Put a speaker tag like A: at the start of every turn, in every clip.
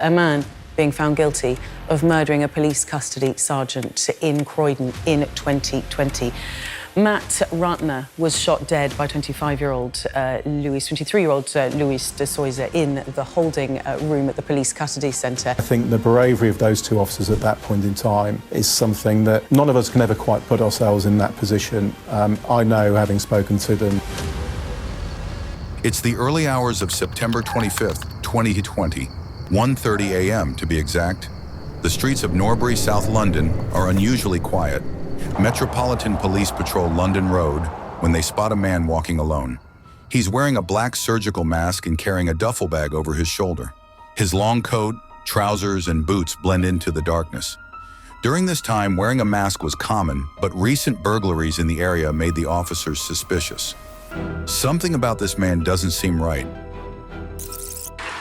A: A man being found guilty of murdering a police custody sergeant in Croydon in 2020. Matt Ratner was shot dead by 23-year-old Louis de Souza in the holding room at the police custody centre.
B: I think the bravery of those two officers at that point in time is something that none of us can ever quite put ourselves in that position. I know, having spoken to them.
C: It's the early hours of September 25th, 2020, 1:30 a.m. to be exact. The streets of Norbury, South London are unusually quiet. Metropolitan Police patrol London Road when they spot a man walking alone. He's wearing a black surgical mask and carrying a duffel bag over his shoulder. His long coat, trousers, and boots blend into the darkness. During this time, wearing a mask was common, but recent burglaries in the area made the officers suspicious. Something about this man doesn't seem right.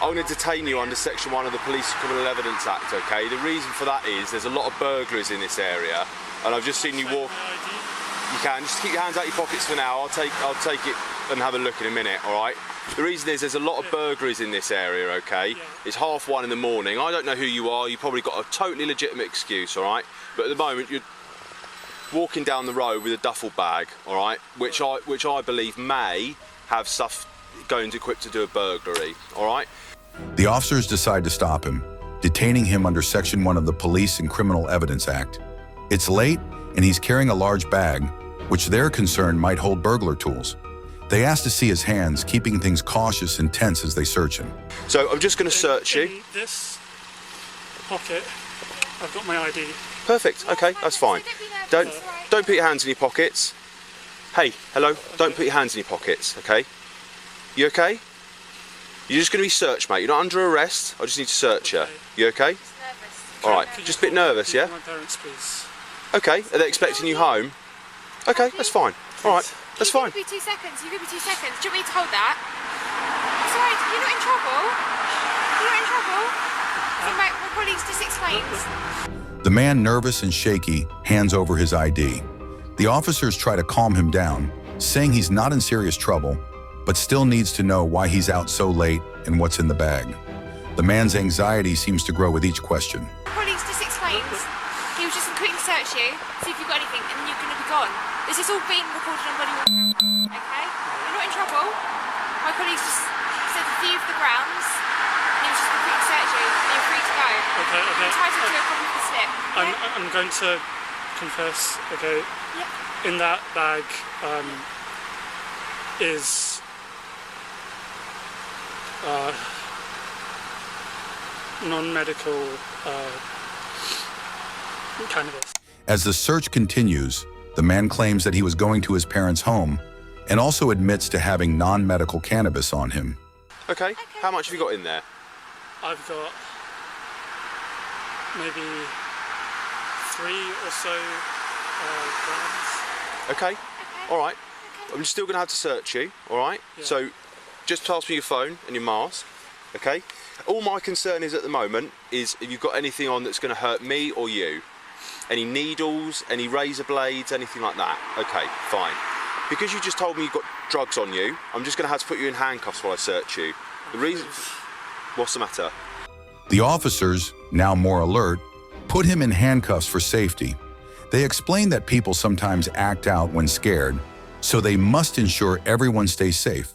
D: I'm going to detain you under Section 1 of the Police and Criminal Evidence Act, okay? The reason for that is there's a lot of burglaries in this area, and I've just seen you walk. You can just keep your hands out your pockets for now. I'll take it and have a look in a minute, all right? The reason is there's a lot of burglaries in this area, okay? It's 1:30 in the morning. I don't know who you are. You've probably got a totally legitimate excuse, all right? But at the moment you're walking down the road with a duffel bag, all right? Which I believe may have stuff going to equipped to do a burglary, all right?
C: The officers decide to stop him, detaining him under Section 1 of the Police and Criminal Evidence Act. It's late, and he's carrying a large bag, which they're concerned might hold burglar tools. They ask to see his hands, keeping things cautious and tense as they search him.
D: So I'm just going to search you.
E: In this pocket, I've got my ID.
D: Perfect, okay, that's fine. Don't put your hands in your pockets. Hey, hello, don't put your hands in your pockets, okay? You okay? You're just going to be searched, mate. You're not under arrest. I just need to search you. You okay? All right. Just a bit nervous, yeah?
E: My parents, please.
D: Okay. Are they expecting you home? Okay, that's fine. All right, that's fine.
F: You could be 2 seconds. You could be 2 seconds. Do you want me to hold that? It's alright. You're not in trouble. You're not in trouble. So my colleagues just explained.
C: The man, nervous and shaky, hands over his ID. The officers try to calm him down, saying he's not in serious trouble, but still needs to know why he's out so late and what's in the bag. The man's anxiety seems to grow with each question.
F: Colleagues just explained. He was just quickly search you, see if you've got anything, and then you're going to be gone. This is all being recorded on body worn camera, okay? You're not in trouble. My colleagues just said a few of the grounds, and he was just going to quickly search you, and you're free to go.
E: Okay.
F: I'm entitled to a copy of the slip. Okay?
E: I'm going to confess, okay?
F: Yep.
E: In that bag is non-medical cannabis.
C: As the search continues, the man claims that he was going to his parents' home and also admits to having non-medical cannabis on him.
D: Okay. How much have you got in there?
E: I've got maybe 3 or so grams.
D: Okay. All right. I'm still going to have to search you, all right?
E: Yeah.
D: So just pass me your phone and your mask, okay? All my concern is at the moment is if you've got anything on that's going to hurt me or you. Any needles, any razor blades, anything like that. Okay, fine. Because you just told me you've got drugs on you, I'm just going to have to put you in handcuffs while I search you. The reason... What's the matter?
C: The officers, now more alert, put him in handcuffs for safety. They explain that people sometimes act out when scared, so they must ensure everyone stays safe.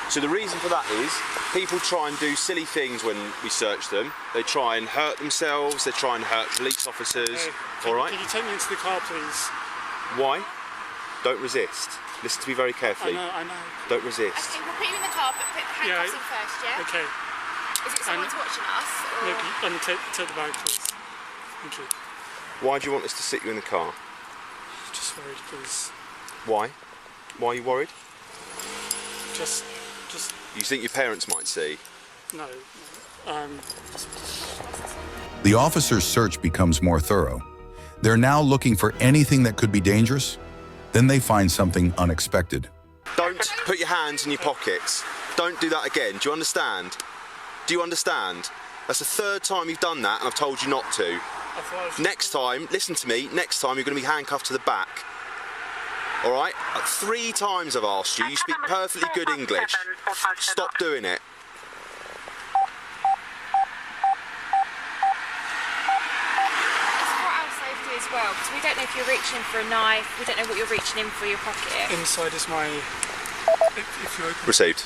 D: So the reason for that is people try and do silly things when we search them. They try and hurt themselves, they try and hurt police officers,
E: Okay.
D: all right?
E: Can you take me into the car, please?
D: Why? Don't resist. Listen to me very carefully.
E: I know.
D: Don't resist.
F: Okay, we'll put you in the car, but put the handcuffs in first, yeah?
E: Okay.
F: Is it someone's watching us? Or...
E: No, take the bag, please. Thank you.
D: Why do you want us to sit you in the car?
E: Just worried, please.
D: Why? Why are you worried?
E: Just.
D: You think your parents might see?
E: No.
C: The officers' search becomes more thorough. They're now looking for anything that could be dangerous. Then they find something unexpected.
D: Don't put your hands in your pockets. Don't do that again. Do you understand? Do you understand? That's the 3rd time you've done that and I've told you not to. Next time, listen to me, next time you're going to be handcuffed to the back. All right? 3 times I've asked you. You speak perfectly good English. Stop doing it.
F: because we don't know if you're reaching for a knife, we don't know what you're reaching in for your pocket.
E: Inside is my... If you open
D: Received.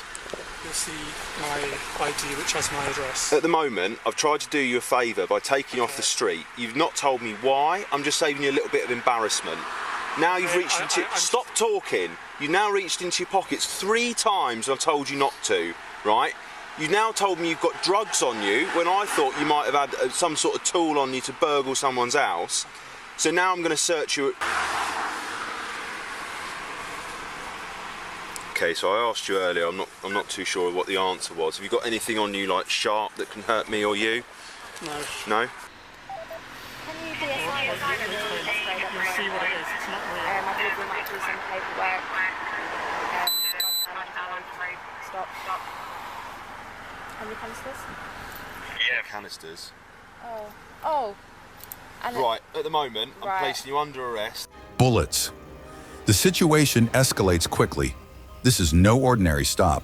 E: you'll see my ID, which has my address.
D: At the moment, I've tried to do you a favour by taking you off the street. You've not told me why. I'm just saving you a little bit of embarrassment. Now you've reached into... Stop talking. You've now reached into your pockets 3 times I've told you not to, right? You've now told me you've got drugs on you when I thought you might have had some sort of tool on you to burgle someone's house. So now I'm going to search you... Okay, so I asked you earlier, I'm not too sure what the answer was. Have you got anything on you like sharp that can hurt me or you?
E: No.
D: No?
F: Can you do a sign of straight up
E: You'll see what it is. It's not real.
F: I believe we might do some paperwork. Stop. How many canisters?
D: Yeah. Canisters.
F: Oh. And
D: Right, at the moment, I'm
F: Right.
D: placing you under arrest.
C: Bullets. The situation escalates quickly. This is no ordinary stop.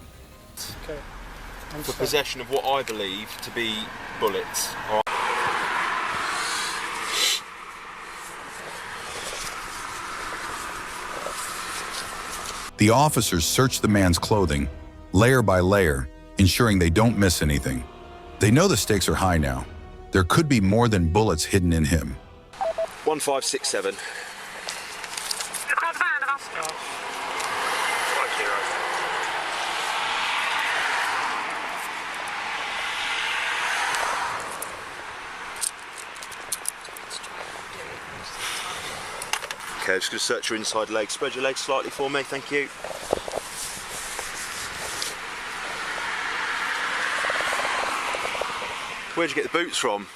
E: Okay.
D: For possession of what I believe to be bullets. All right.
C: The officers search the man's clothing, layer by layer, ensuring they don't miss anything. They know the stakes are high now. There could be more than bullets hidden in him.
D: 1567. Okay, I'm just going to search your inside leg. Spread your legs slightly for me, thank you. Where'd you get the boots from?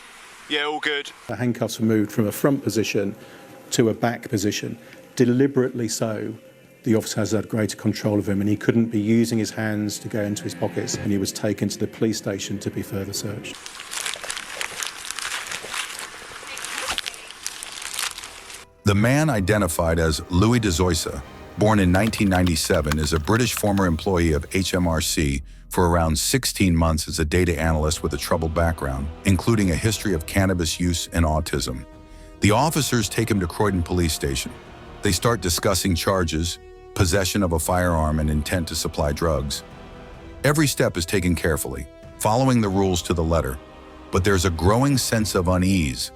D: Yeah, all good.
B: The handcuffs were moved from a front position to a back position, deliberately so. The officer has had greater control of him and he couldn't be using his hands to go into his pockets, and he was taken to the police station to be further searched.
C: The man identified as Louis de Zoysa, born in 1997, is a British former employee of HMRC for around 16 months as a data analyst with a troubled background, including a history of cannabis use and autism. The officers take him to Croydon Police Station. They start discussing charges, possession of a firearm, and intent to supply drugs. Every step is taken carefully, following the rules to the letter, but there's a growing sense of unease.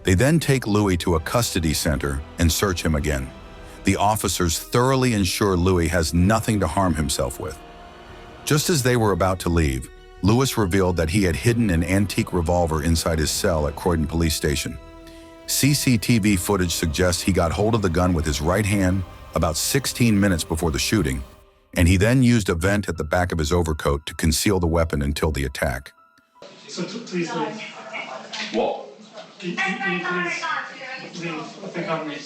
C: They then take Louis to a custody center and search him again. The officers thoroughly ensure Louis has nothing to harm himself with. Just as they were about to leave, Louis revealed that he had hidden an antique revolver inside his cell at Croydon Police Station. CCTV footage suggests he got hold of the gun with his right hand about 16 minutes before the shooting, and he then used a vent at the back of his overcoat to conceal the weapon until the attack.
E: So please leave.
D: What?
E: Can you please leave? I think I'm going to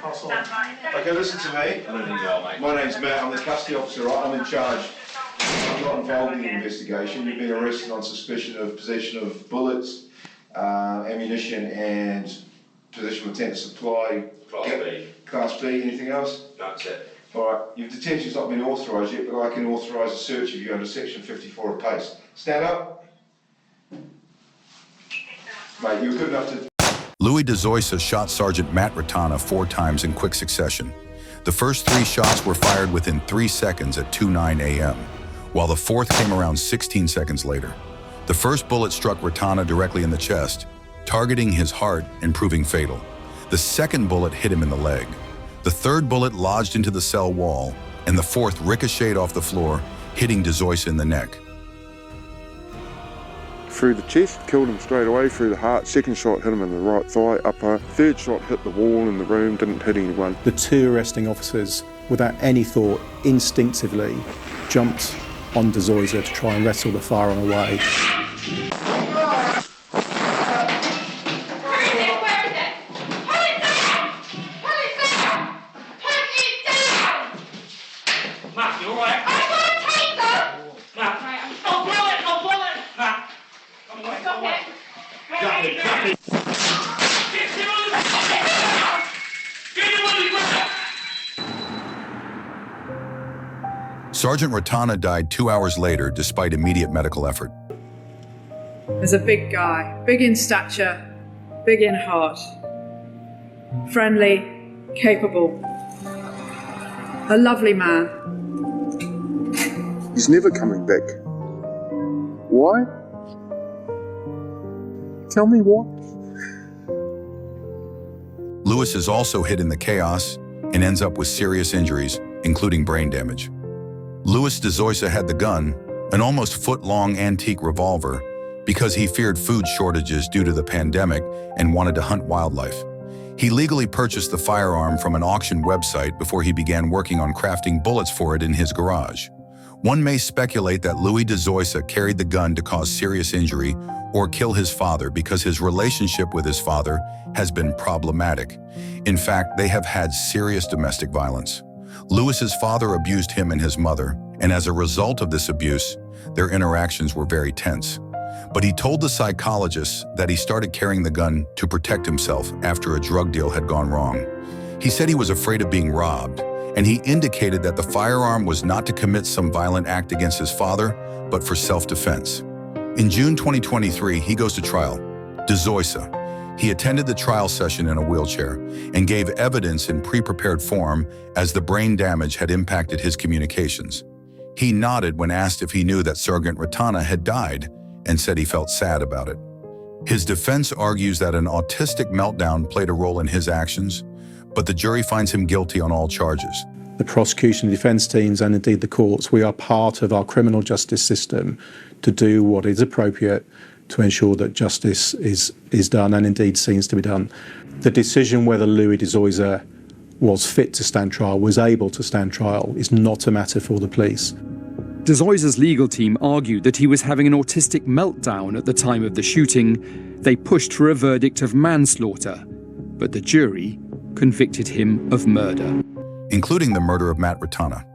E: pass on.
G: Okay, listen to me. My name's Matt. I'm the custody officer. Right? I'm in charge. I'm not involved in the investigation. You've been arrested on suspicion of possession of bullets, ammunition, and possession with intent to supply.
H: Class B.
G: Class B. Anything else?
H: That's it.
G: All right. Your detention's not been authorised yet, but I can authorise a search of you under Section 54 of PACE. Stand up. Mate, you were good enough to...
C: Louis de Zoysa shot Sergeant Matt Ratana 4 times in quick succession. The first 3 shots were fired within 3 seconds at 2:09 a.m., while the 4th came around 16 seconds later. The first bullet struck Ratana directly in the chest, targeting his heart and proving fatal. The second bullet hit him in the leg. The third bullet lodged into the cell wall, and the 4th ricocheted off the floor, hitting de Zoysa in the neck.
I: Through the chest, killed him straight away, through the heart. Second shot hit him in the right thigh, upper. Third shot hit the wall in the room, didn't hit anyone.
B: The 2 arresting officers, without any thought, instinctively jumped on de Zoysa to try and wrestle the firearm away.
E: Matt, you alright?
F: I want to take them!
E: Matt, I'll blow it! Matt!
F: Stop it!
E: Get him on the ground! Get him on the ground!
C: Sergeant Ratana died 2 hours later despite immediate medical effort.
J: There's a big guy, big in stature,
H: big in heart, friendly, capable, a lovely man.
I: He's never coming back. Why? Tell me why.
C: Lewis is also hit in the chaos and ends up with serious injuries, including brain damage. Louis de Zoysa had the gun, an almost foot-long antique revolver, because he feared food shortages due to the pandemic and wanted to hunt wildlife. He legally purchased the firearm from an auction website before he began working on crafting bullets for it in his garage. One may speculate that Louis de Zoysa carried the gun to cause serious injury or kill his father because his relationship with his father has been problematic. In fact, they have had serious domestic violence. Louis's father abused him and his mother, and as a result of this abuse, their interactions were very tense. But he told the psychologist that he started carrying the gun to protect himself after a drug deal had gone wrong. He said he was afraid of being robbed, and he indicated that the firearm was not to commit some violent act against his father, but for self-defense. In June 2023, he goes to trial. De Zoysa. He attended the trial session in a wheelchair and gave evidence in pre-prepared form as the brain damage had impacted his communications. He nodded when asked if he knew that Sergeant Ratana had died and said he felt sad about it. His defense argues that an autistic meltdown played a role in his actions, but the jury finds him guilty on all charges.
B: The prosecution, the defence teams and indeed the courts, we are part of our criminal justice system to do what is appropriate to ensure that justice is done and indeed seems to be done. The decision whether Louis de Zoysa was fit to stand trial, was able to stand trial, is not a matter for the police.
J: De Zoysa's legal team argued that he was having an autistic meltdown at the time of the shooting. They pushed for a verdict of manslaughter, but the jury convicted him of murder.
C: Including the murder of Matt Ratana.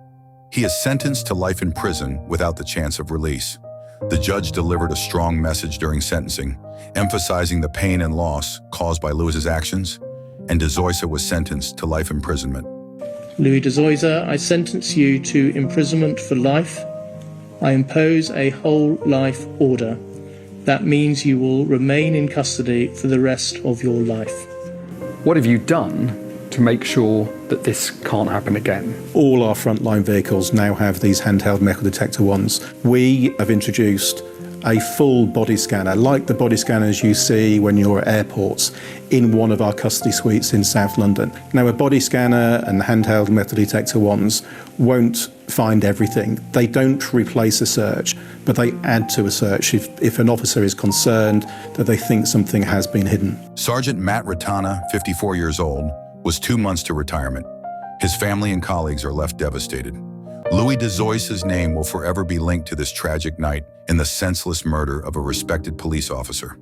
C: He is sentenced to life in prison without the chance of release. The judge delivered a strong message during sentencing, emphasizing the pain and loss caused by Louis's actions, and de Zoysa was sentenced to life imprisonment.
K: Louis de Zoysa, I sentence you to imprisonment for life. I impose a whole life order. That means you will remain in custody for the rest of your life.
J: What have you done to make sure that this can't happen again?
B: All our frontline vehicles now have these handheld metal detector ones. We have introduced a full body scanner, like the body scanners you see when you're at airports, in one of our custody suites in South London. Now, a body scanner and handheld metal detector ones won't find everything. They don't replace a search, but they add to a search if an officer is concerned that they think something has been hidden.
C: Sergeant Matt Ratana, 54 years old, was 2 months to retirement. His family and colleagues are left devastated. Louis de Zoysa's name will forever be linked to this tragic night in the senseless murder of a respected police officer.